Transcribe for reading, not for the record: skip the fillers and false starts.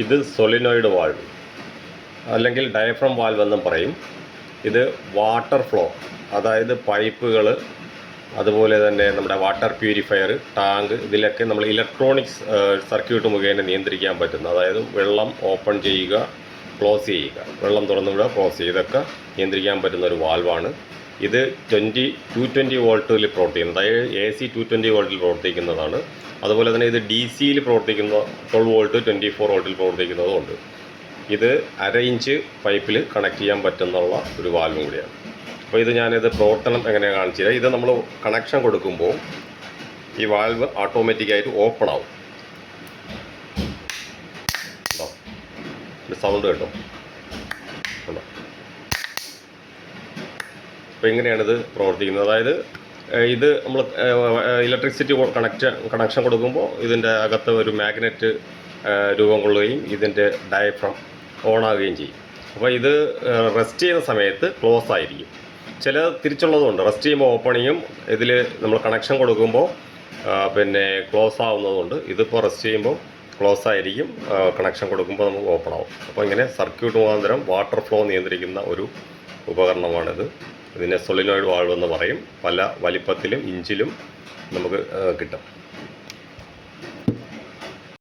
ഇത് solenoid valve അല്ലെങ്കിൽ diaphragm valve എന്നും പറയും. ഇത് വാട്ടർ ഫ്ലോ, അതായത് പൈപ്പുകൾ, അതുപോലെ തന്നെ നമ്മുടെ വാട്ടർ പ്യൂരിഫയർ, ടാങ്ക്, ഇതിലൊക്കെ നമ്മൾ ഇലക്ട്രോണിക്സ് സർക്യൂട്ട് മുഖേന നിയന്ത്രിക്കാൻ പറ്റുന്ന, അതായത് വെള്ളം ഓപ്പൺ ചെയ്യുക, ക്ലോസ് ചെയ്യുക, വെള്ളം തുറന്നു വിടുക, ക്ലോസ് ചെയ്യുക, ഇതൊക്കെ നിയന്ത്രിക്കാൻ പറ്റുന്ന ഒരു വാൽവാണ്. ഇത് 220 വോൾട്ടിൽ പ്രവർത്തിക്കുന്നത്, അതായത് AC 220 വോൾട്ടിൽ പ്രവർത്തിക്കുന്നതാണ്. അതുപോലെ തന്നെ ഇത് DC പ്രവർത്തിക്കുന്ന 12 വോൾട്ട് 24 വോൾട്ടിൽ പ്രവർത്തിക്കുന്നതുമുണ്ട്. ഇത് 1/2 ഇഞ്ച് പൈപ്പിൽ കണക്ട് ചെയ്യാൻ പറ്റുന്നുള്ള ഒരു വാൽവും കൂടിയാണ്. അപ്പോൾ ഇത് ഞാനിത് പ്രവർത്തനം എങ്ങനെയാണ് കാണിച്ചു തരാം. ഇത് നമ്മൾ കണക്ഷൻ കൊടുക്കുമ്പോൾ ഈ വാൽവ് ഓട്ടോമാറ്റിക്കായിട്ട് ഓപ്പൺ ആവും. സൗണ്ട് കേട്ടോ. അപ്പോൾ ഇങ്ങനെയാണിത് പ്രവർത്തിക്കുന്നത്. അതായത് ഇത് നമ്മൾ ഇലക്ട്രിസിറ്റി കണക്ഷൻ കൊടുക്കുമ്പോൾ ഇതിൻ്റെ അകത്ത് ഒരു മാഗ്നറ്റ് രൂപം കൊള്ളുകയും ഇതിൻ്റെ ഡയഫ്രം ഓണാകുകയും ചെയ്യും. അപ്പോൾ ഇത് റെസ്റ്റ് ചെയ്യുന്ന സമയത്ത് ക്ലോസ് ആയിരിക്കും. ചില തിരിച്ചുള്ളതുണ്ട്, റെസ്റ്റ് ചെയ്യുമ്പോൾ ഓപ്പൺ ചെയ്യും. ഇതിൽ നമ്മൾ കണക്ഷൻ കൊടുക്കുമ്പോൾ പിന്നെ ക്ലോസ് ആവുന്നതുകൊണ്ട് ഇതിപ്പോൾ റെസ്റ്റ് ചെയ്യുമ്പോൾ ക്ലോസ് ആയിരിക്കും, കണക്ഷൻ കൊടുക്കുമ്പോൾ നമുക്ക് ഓപ്പൺ ആവും. അപ്പോൾ ഇങ്ങനെ സർക്യൂട്ട് മുഖാന്തരം വാട്ടർ ഫ്ലോ നിയന്ത്രിക്കുന്ന ഒരു ഉപകരണമാണിത്. ഇതിനെ സോളിനോയിഡ് വാൾവ് എന്ന് പറയും. പല വലിപ്പത്തിലും ഇഞ്ചിലും നമുക്ക് കിട്ടും.